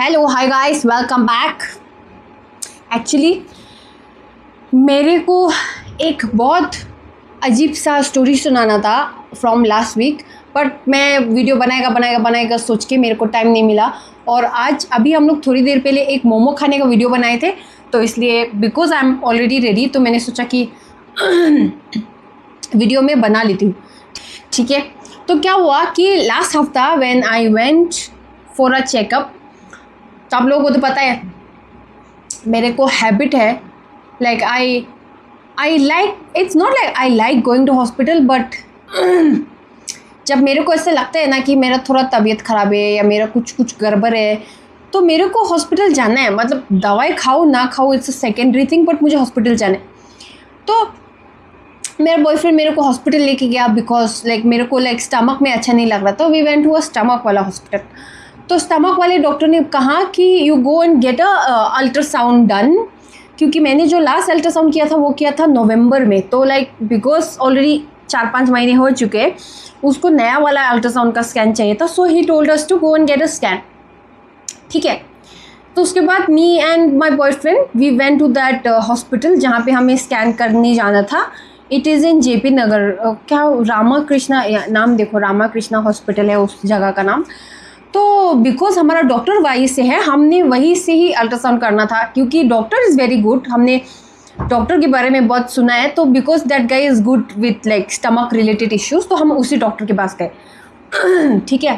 Hello hi guys, welcome back. Actually मेरे को एक बहुत अजीब सा स्टोरी सुनाना था फ्रॉम लास्ट वीक, बट मैं वीडियो बनाएगा सोच के मेरे को टाइम नहीं मिला। और आज अभी हम लोग थोड़ी देर पहले एक मोमो खाने का वीडियो बनाए थे, तो इसलिए because I am already ready, तो मैंने सोचा कि वीडियो में बना लेती हूँ। ठीक है, तो क्या हुआ कि लास्ट हफ्ता when I went for a checkup, तो आप लोगों को तो पता है मेरे को हैबिट है like I like, it's not like I like going to hospital, but जब मेरे को ऐसा लगता है ना कि मेरा थोड़ा तबीयत ख़राब है या मेरा कुछ गड़बड़ है, तो मेरे को हॉस्पिटल जाना है। मतलब दवाई खाओ ना खाओ it's a secondary thing, but मुझे हॉस्पिटल जाना है। तो मेरा बॉयफ्रेंड मेरे को हॉस्पिटल लेके गया बिकॉज लाइक मेरे को लाइक स्टमक में अच्छा नहीं लग रहा था। We went to a stomach वाला हॉस्पिटल। तो स्टमक वाले डॉक्टर ने कहा कि you go and get a ultrasound done, क्योंकि मैंने जो लास्ट अल्ट्रासाउंड किया था वो किया था नवंबर में। तो लाइक बिकॉज ऑलरेडी 4-5 महीने हो चुके, उसको नया वाला अल्ट्रासाउंड का स्कैन चाहिए था। So he told us to go and get a scan. ठीक है, तो उसके बाद me and my boyfriend we went to that hospital जहाँ पे हमें स्कैन करने जाना था। It is in JP Nagar, क्या रामाकृष्णा नाम, देखो रामाकृष्णा हॉस्पिटल है उस जगह का नाम। तो बिकॉज हमारा डॉक्टर वहीं से है, हमने वहीं से ही अल्ट्रासाउंड करना था, क्योंकि डॉक्टर इज़ वेरी गुड। हमने डॉक्टर के बारे में बहुत सुना है, तो because that guy is good with like stomach related issues, तो हम उसी डॉक्टर के पास गए। ठीक है,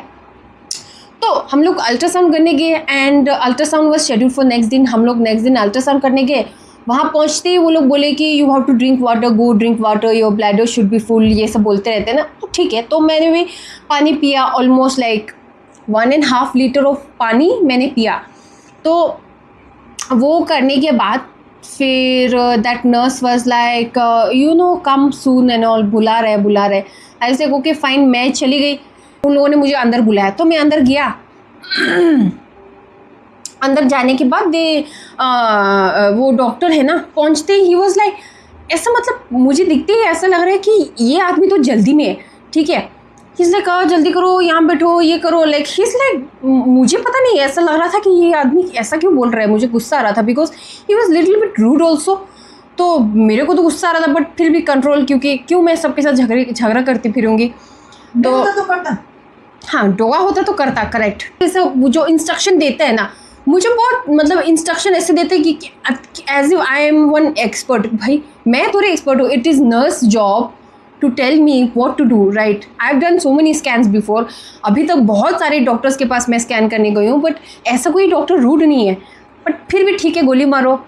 तो हम लोग अल्ट्रासाउंड करने गए and ultrasound was schedule for next दिन। हम लोग नेक्स्ट दिन अल्ट्रासाउंड करने गए। वहाँ पहुँचते ही वो लोग बोले कि you have to drink water, go drink water, your bladder should be full, ये सब बोलते रहते हैं ना। तो ठीक है, तो मैंने भी पानी पिया, ऑलमोस्ट लाइक 1.5 लीटर ऑफ पानी मैंने पिया। तो वो करने के बाद फिर that nurse was like you know come soon and all, बुला रहे ऐसे। ओके फाइन, मैं चली गई। उन लोगों ने मुझे अंदर बुलाया, तो मैं अंदर गया। अंदर जाने के बाद वो डॉक्टर है ना, पहुंचते ही वॉज लाइक, ऐसा मतलब मुझे दिखते ही ऐसा लग रहा है कि ये आदमी तो जल्दी में है। ठीक है, हिज लाइक जल्दी करो, यहाँ बैठो, ये करो, लाइक हिज लाइक, मुझे पता नहीं ऐसा लग रहा था कि ये आदमी ऐसा क्यों बोल रहा है। मुझे गुस्सा आ रहा था because he was little bit rude also. तो मेरे को तो गुस्सा आ रहा था, बट फिर भी कंट्रोल, क्योंकि क्यों मैं सबके साथ झगड़ा करती फिरूँगी। तो हाँ, डोगा होता तो करता, करेक्ट। जैसे जो इंस्ट्रक्शन देता है ना, मुझे बहुत मतलब इंस्ट्रक्शन ऐसे देते हैं कि as if I am one expert. भाई मैं थोड़ी एक्सपर्ट हूँ, it is nurse job to tell me what to do, right. I have done so many scans before. अभी तक बहुत सारे डॉक्टर्स के पास मैं स्कैन करने गई हूँ, बट ऐसा कोई डॉक्टर रूड नहीं है। बट फिर भी ठीक है, गोली मारो।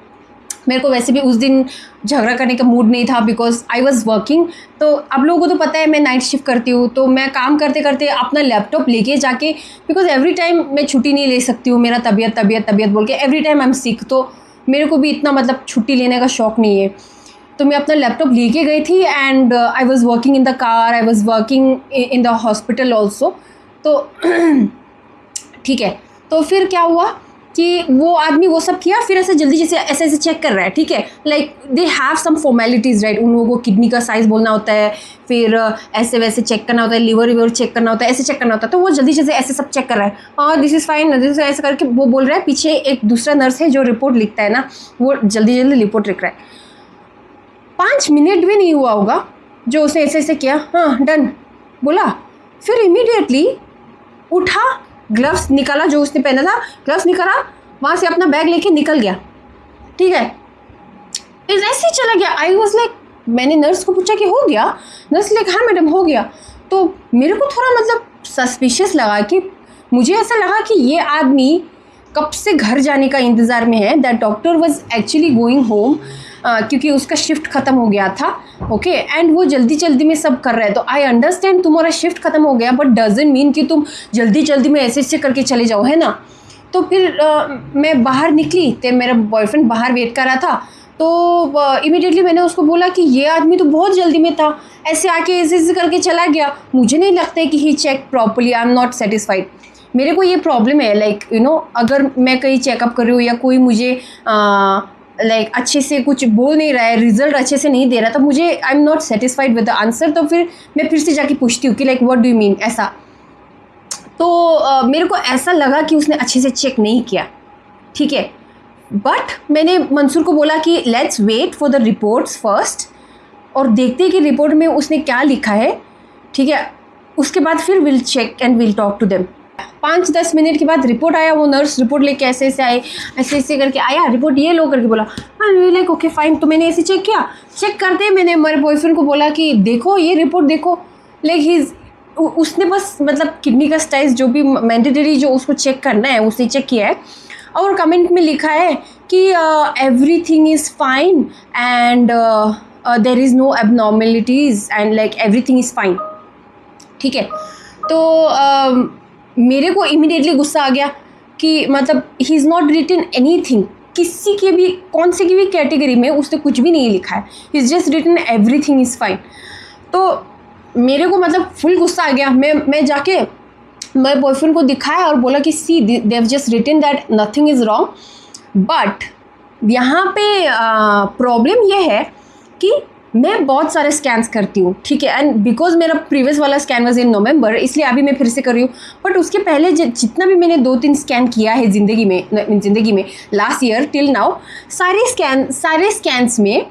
मेरे को वैसे भी उस दिन झगड़ा करने का मूड नहीं था बिकॉज आई वॉज वर्किंग। तो आप लोगों को तो पता है मैं नाइट शिफ्ट करती हूँ, तो मैं काम करते करते अपना लैपटॉप लेके जाके, बिकॉज एवरी टाइम मैं छुट्टी नहीं ले सकती हूँ, मेरा तबीयत बोल के every time I am sick. तो मेरे को भी इतना मतलब छुट्टी लेने का शौक़ नहीं है। तो मैं अपना लैपटॉप लेके गई थी and I was working in the car, I was working in the hospital also. तो ठीक है, तो फिर क्या हुआ कि वो आदमी वो सब किया, फिर ऐसे जल्दी ऐसे चेक कर रहा है। ठीक है, like they have some formalities, right. उन लोगों को किडनी का साइज़ बोलना होता है, फिर ऐसे वैसे चेक करना होता है, लिवर चेक करना होता है, ऐसे चेक करना होता है। तो वो जल्दी से ऐसे सब चेक कर रहा है, और दिस इज़ फाइन, दिस ऐसे करके वो बोल रहा है। पीछे एक दूसरा नर्स है जो रिपोर्ट लिखता है ना, वो जल्दी रिपोर्ट लिख रहा है। 5 मिनट भी नहीं हुआ होगा जो उसने ऐसे किया, हाँ डन बोला। फिर इमीडिएटली उठा, ग्लव्स निकाला, जो उसने पहना था ग्लव्स निकाला, वहाँ से अपना बैग लेके निकल गया। ठीक है, ऐसे ही चला गया। आई वॉज लाइक, मैंने नर्स को पूछा कि हो गया? नर्स लाइक हाँ मैडम हो गया। तो मेरे को थोड़ा मतलब सस्पिशियस लगा, कि मुझे ऐसा लगा कि ये आदमी कब से घर जाने का इंतज़ार में है। That doctor was actually going home, क्योंकि उसका शिफ्ट ख़त्म हो गया था। ओके, एंड वो जल्दी में सब कर रहा है। तो आई अंडरस्टैंड तुम्हारा शिफ्ट ख़त्म हो गया, बट डजंट मीन कि तुम जल्दी में ऐसे करके चले जाओ, है ना। तो फिर मैं बाहर निकली, तो मेरा बॉयफ्रेंड बाहर वेट कर रहा था। तो इमीडिएटली मैंने उसको बोला कि ये आदमी तो बहुत जल्दी में था, ऐसे आके ऐसे करके चला गया। मुझे नहीं लगता है कि he check properly, I am not satisfied. मेरे को ये प्रॉब्लम है, लाइक यू नो, अगर मैं कहीं चेकअप कर रही हूँ या कोई मुझे लाइक अच्छे से कुछ बोल नहीं रहा है, रिजल्ट अच्छे से नहीं दे रहा, तो मुझे आई am not satisfied with the answer. तो फिर मैं फिर से जाके पूछती हूँ कि like what do you mean, ऐसा। तो मेरे को ऐसा लगा कि उसने अच्छे से चेक नहीं किया, ठीक है। बट मैंने मंसूर को बोला कि let's wait for the reports first, और देखते हैं कि रिपोर्ट में उसने क्या लिखा है, ठीक है। उसके बाद फिर will check and will talk to them. 5-10 minute के बाद रिपोर्ट आया, वो नर्स रिपोर्ट लेके ऐसे ऐसे आए, ऐसे ऐसे करके आया, रिपोर्ट ये लो करके बोला। हाँ लाइक ओके फाइन। तो मैंने ऐसे चेक किया, चेक करते मैंने मेरे बॉयफ्रेंड को बोला कि देखो ये रिपोर्ट देखो, लाइक उसने बस मतलब किडनी का स्टेज जो भी मैंडेटरी जो उसको चेक करना है उसने चेक किया है, और कमेंट में लिखा है कि everything is fine and there is no abnormalities and like everything is fine, ठीक है। तो मेरे को इमीडिएटली गुस्सा आ गया कि मतलब he is not written anything, किसी के भी कौन से की भी कैटेगरी में उसने कुछ भी नहीं लिखा है, he is just written everything is fine. तो मेरे को मतलब फुल गुस्सा आ गया। मैं जाके मेरे बॉयफ्रेंड को दिखाया और बोला कि see they have just written that nothing is wrong, but यहाँ पे प्रॉब्लम ये है कि मैं बहुत सारे स्कैन्स करती हूँ, ठीक है। एंड बिकॉज मेरा प्रीवियस वाला स्कैन वाज इन नवंबर, इसलिए अभी मैं फिर से कर रही हूँ। बट उसके पहले जितना भी मैंने 2-3 स्कैन किया है ज़िंदगी में लास्ट ईयर टिल नाउ, सारे स्कैन्स में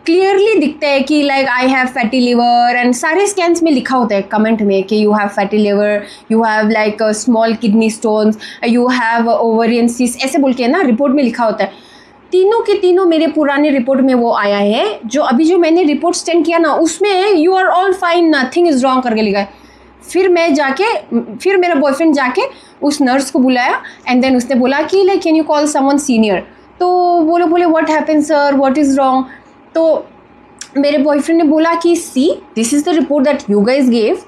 क्लियरली दिखता है कि like I have fatty liver, and सारे स्कैन्स में लिखा होता है कमेंट में कि you have fatty liver, you have like small kidney stones, you have ovarian cyst, ऐसे बोल के ना रिपोर्ट में लिखा होता है। तीनों के तीनों मेरे पुराने रिपोर्ट में वो आया है। जो अभी जो मैंने रिपोर्ट स्टेंड किया ना उसमें you are all fine, nothing is wrong करके लिखा है। फिर मेरा बॉयफ्रेंड जाके उस नर्स को बुलाया एंड देन उसने बोला कि like can you call someone senior. तो बोले what happen sir, what is wrong. तो मेरे बॉयफ्रेंड ने बोला कि see this is the report that you guys gave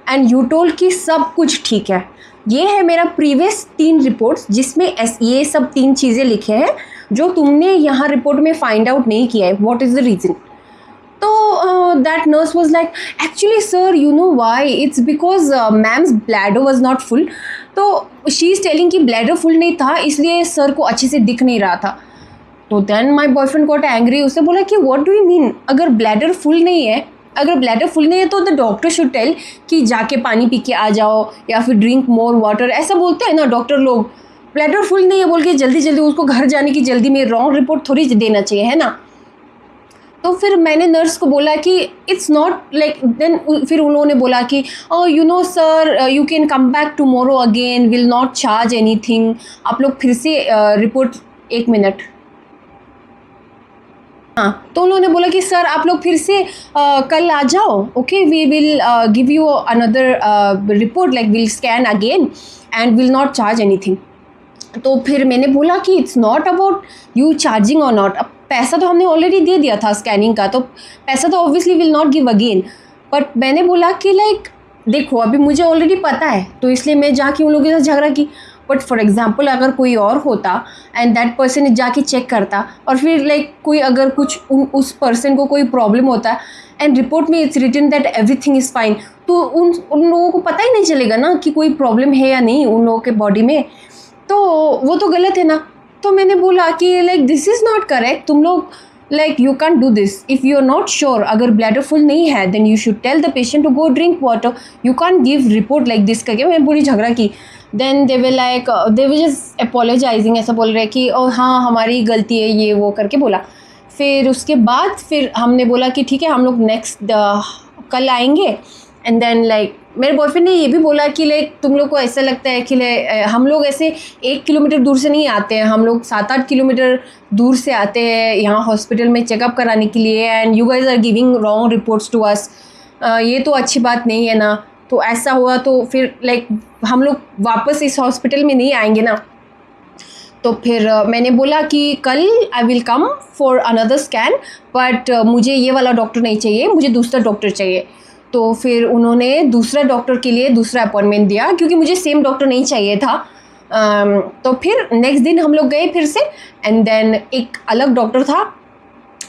and you told कि सब कुछ ठीक है। ये है मेरा प्रीवियस 3 रिपोर्ट्स जिसमें ये सब 3 चीज़ें लिखे हैं जो तुमने यहाँ रिपोर्ट में फाइंड आउट नहीं किया है, व्हाट इज़ द रीज़न। तो that nurse was like actually sir you know why, it's because ma'am's bladder was not full. तो शी इज़ टेलिंग कि ब्लैडर फुल नहीं था इसलिए सर को अच्छे से दिख नहीं रहा था। तो then my boyfriend got angry, उसने बोला कि व्हाट डू यू मीन, अगर ब्लैडर फुल नहीं है तो द डॉक्टर शुड टेल कि जाके पानी पी के आ जाओ या फिर ड्रिंक मोर वाटर, ऐसा बोलते हैं ना डॉक्टर लोग। ब्लैडर फुल नहीं है बोल के जल्दी जल्दी उसको घर जाने की जल्दी में रॉन्ग रिपोर्ट थोड़ी देना चाहिए, है ना। तो फिर मैंने नर्स को बोला कि इट्स नॉट लाइक, देन फिर उन्होंने बोला कि you know sir you can come back tomorrow again, will not charge anything. आप लोग फिर से रिपोर्ट, 1 मिनट, हाँ। तो उन्होंने बोला कि सर आप लोग फिर से कल आ जाओ, okay we will give you another report, like will scan again and will not charge anything. तो फिर मैंने बोला कि it's not about you charging और नॉट, अब पैसा तो हमने ऑलरेडी दे दिया था स्कैनिंग का, तो पैसा तो obviously will not give again. But मैंने बोला कि लाइक देखो अभी मुझे ऑलरेडी पता है तो इसलिए मैं जाके उन लोगों के साथ झगड़ा की। बट फॉर एग्जाम्पल अगर कोई और होता एंड दैट पर्सन जाके चेक करता और फिर लाइक कोई अगर कुछ उस पर्सन को कोई प्रॉब्लम होता एंड रिपोर्ट में it's written that everything is fine, तो उन लोगों को पता ही नहीं चलेगा ना कि कोई प्रॉब्लम है या नहीं उन लोगों के बॉडी में, तो वो तो गलत है ना। तो मैंने बोला कि like this is not correct, तुम लोग like you can do this if you are not sure, अगर ब्लैडर फुल नहीं है then you should tell the patient to go drink water, you can give report like this करके मैं पूरी झगड़ा की। Then they were just apologising, ऐसा बोल रहे कि ओ हाँ हमारी गलती है ये वो करके बोला। फिर उसके बाद फिर हमने बोला कि ठीक है हम लोग नेक्स्ट कल आएंगे। एंड देन लाइक मेरे बॉयफ्रेंड ने ये भी बोला कि लाइक तुम लोग को ऐसा लगता है कि हम लोग ऐसे 1 किलोमीटर दूर से नहीं आते हैं, हम लोग 7-8 किलोमीटर दूर से आते हैं यहाँ हॉस्पिटल में चेकअप कराने के लिए, and you guys are giving wrong reports to us, ये तो अच्छी बात नहीं है ना। तो ऐसा हुआ तो फिर लाइक हम लोग वापस इस हॉस्पिटल में नहीं आएंगे ना। तो फिर मैंने बोला कि कल I will come for another scan, but मुझे ये वाला डॉक्टर नहीं चाहिए, मुझे दूसरा डॉक्टर चाहिए। तो फिर उन्होंने दूसरा डॉक्टर के लिए दूसरा अपॉइंटमेंट दिया क्योंकि मुझे सेम डॉक्टर नहीं चाहिए था। तो फिर नेक्स्ट दिन हम लोग गए फिर से, एंड देन एक अलग डॉक्टर था,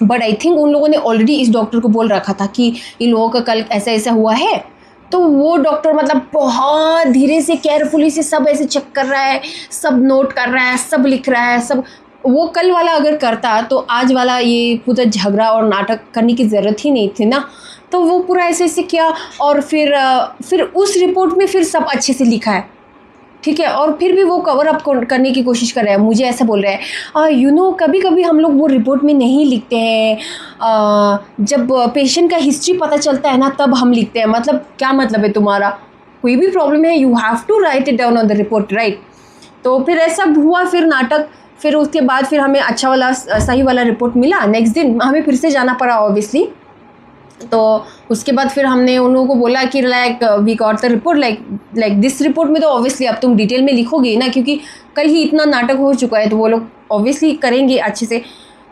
बट आई थिंक उन लोगों ने ऑलरेडी इस डॉक्टर को बोल रखा था कि इन लोगों का कल ऐसा ऐसा हुआ है। तो वो डॉक्टर मतलब बहुत धीरे से केयरफुली से सब ऐसे चेक कर रहा है, सब नोट कर रहा है, सब लिख रहा है, सब। वो कल वाला अगर करता तो आज वाला ये पूरा झगड़ा और नाटक करने की ज़रूरत ही नहीं थी ना। तो वो पूरा ऐसे ऐसे किया और फिर उस रिपोर्ट में फिर सब अच्छे से लिखा है, ठीक है, और फिर भी वो कवर अप करने की कोशिश कर रहा है, मुझे ऐसा बोल रहा है कभी कभी हम लोग वो रिपोर्ट में नहीं लिखते हैं, जब पेशेंट का हिस्ट्री पता चलता है ना तब हम लिखते हैं। मतलब क्या मतलब है तुम्हारा, कोई भी प्रॉब्लम है you have to write it down on the report, right. तो फिर ऐसा हुआ, फिर नाटक, फिर उसके बाद फिर हमें अच्छा वाला सही वाला रिपोर्ट मिला। नेक्स्ट दिन हमें फिर से जाना पड़ा ऑब्वियसली। तो उसके बाद फिर हमने उन लोगों को बोला कि like we got the report, like this report में तो ऑब्वियसली अब तुम डिटेल में लिखोगे ना, क्योंकि कल ही इतना नाटक हो चुका है, तो वो लोग ऑब्वियसली करेंगे अच्छे से।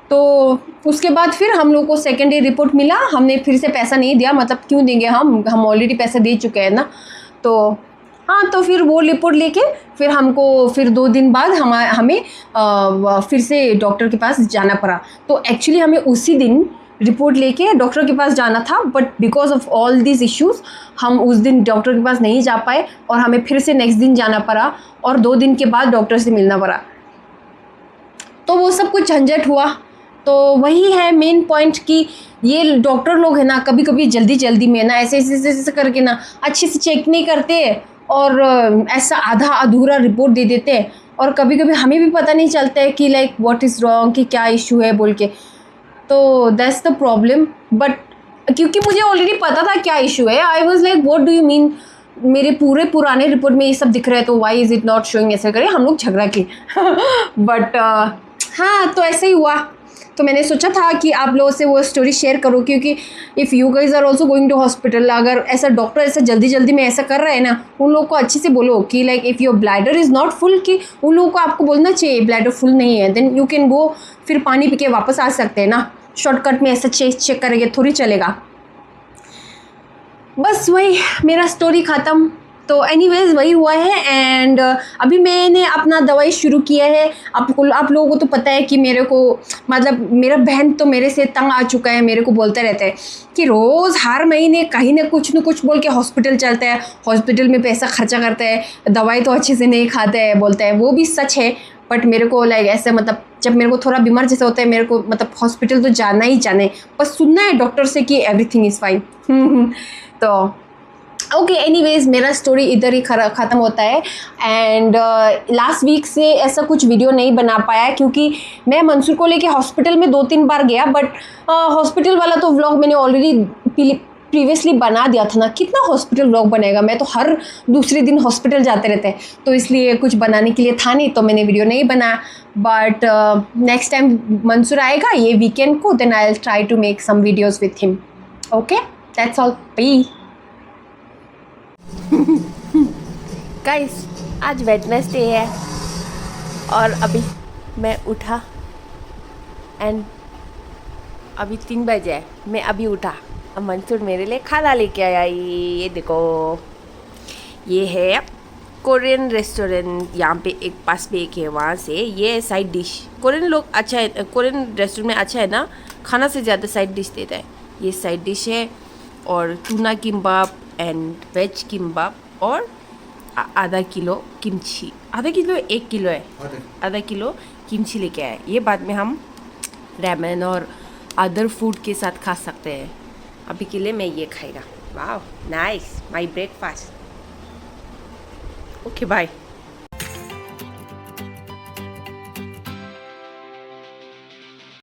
तो उसके बाद फिर हम लोग को सेकेंड डे रिपोर्ट मिला। हमने फिर से पैसा नहीं दिया, मतलब क्यों देंगे, हम ऑलरेडी पैसा दे चुके हैं ना। तो हाँ, तो फिर वो रिपोर्ट लेके फिर हमको फिर 2 दिन बाद हमें फिर से डॉक्टर के पास जाना पड़ा। तो एक्चुअली हमें उसी दिन रिपोर्ट लेके डॉक्टर के पास जाना था, but because of all this issues हम उस दिन डॉक्टर के पास नहीं जा पाए और हमें फिर से नेक्स्ट दिन जाना पड़ा और 2 दिन के बाद डॉक्टर से मिलना पड़ा। तो वो सब कुछ झंझट हुआ। तो वही है मेन पॉइंट कि ये डॉक्टर लोग हैं ना, कभी कभी जल्दी में ना ऐसे करके ना अच्छे से चेक नहीं करते और ऐसा आधा अधूरा रिपोर्ट दे देते हैं, और कभी कभी हमें भी पता नहीं चलता है कि लाइक व्हाट इज़ रॉन्ग, कि क्या इशू है बोल के। तो दैट्स द प्रॉब्लम। बट क्योंकि मुझे ऑलरेडी पता था क्या इशू है, I was like what do you mean, मेरे पूरे पुराने रिपोर्ट में ये सब दिख रहा है, तो why is it not showing, ऐसे करें हम लोग झगड़ा किए। बट हाँ, तो ऐसे ही हुआ। तो मैंने सोचा था कि आप लोगों से वो स्टोरी शेयर करूँ, क्योंकि if you guys are also going to hospital, अगर ऐसा डॉक्टर ऐसा जल्दी में ऐसा कर रहा है ना, उन लोगों को अच्छे से बोलो कि like if your bladder is not full, कि उन लोगों को आपको बोलना चाहिए ब्लैडर फुल नहीं है, देन यू कैन गो, फिर पानी पी के वापस आ सकते हैं ना। शॉर्टकट में ऐसा चेक करेंगे थोड़ी चलेगा। बस वही मेरा स्टोरी ख़त्म। तो एनीवेज वही हुआ है। एंड अभी मैंने अपना दवाई शुरू किया है। आप लोगों को तो पता है कि मेरे को, मतलब मेरा बहन तो मेरे से तंग आ चुका है, मेरे को बोलते रहता है कि रोज़ हर महीने कहीं ना कुछ बोल के हॉस्पिटल चलता है, हॉस्पिटल में पैसा खर्चा करता है, दवाई तो अच्छे से नहीं खाता है बोलता है। वो भी सच है, बट मेरे को लाइक ऐसे, मतलब जब मेरे को थोड़ा बीमार जैसा होता है, मेरे को मतलब हॉस्पिटल तो जाना ही जाना है, बस सुनना है डॉक्टर से कि एवरीथिंग इज़ फाइन। तो ओके, एनीवेज मेरा स्टोरी इधर ही ख़त्म होता है। एंड लास्ट वीक से ऐसा कुछ वीडियो नहीं बना पाया, क्योंकि मैं मंसूर को लेके हॉस्पिटल में 2-3 बार गया, बट हॉस्पिटल वाला तो व्लॉग मैंने ऑलरेडी प्रीवियसली बना दिया था ना। कितना हॉस्पिटल व्लॉग बनेगा, मैं तो हर दूसरे दिन हॉस्पिटल जाते रहते हैं, तो इसलिए कुछ बनाने के लिए था नहीं, तो मैंने वीडियो नहीं बनाया। बट नेक्स्ट टाइम मंसूर आएगा ये वीकेंड को, then I will try to make some videos with him. Okay, that's all. Bye guys, आज वेडनेसडे है और अभी मैं उठा एंड अभी 3 बजे है, मैं अभी उठा। अब मंसूर मेरे लिए खाना लेके आया। ये देखो, ये है कोरियन रेस्टोरेंट, यहाँ पे एक पास में एक है, वहाँ से ये साइड डिश। कोरियन लोग अच्छा है, कोरियन रेस्टोरेंट में अच्छा है ना, खाना से ज़्यादा साइड डिश देता है। ये साइड डिश है और tuna kimbap and veg kimbap और आधा किलो किमची, आधा किलो 1 किलो है, आधा किलो किमची लेके आए। ये बाद में हम रैमेन और अदर फूड के साथ खा सकते हैं। अभी के लिए मैं ये खाएगा। वाह, nice, my breakfast. Okay, bye.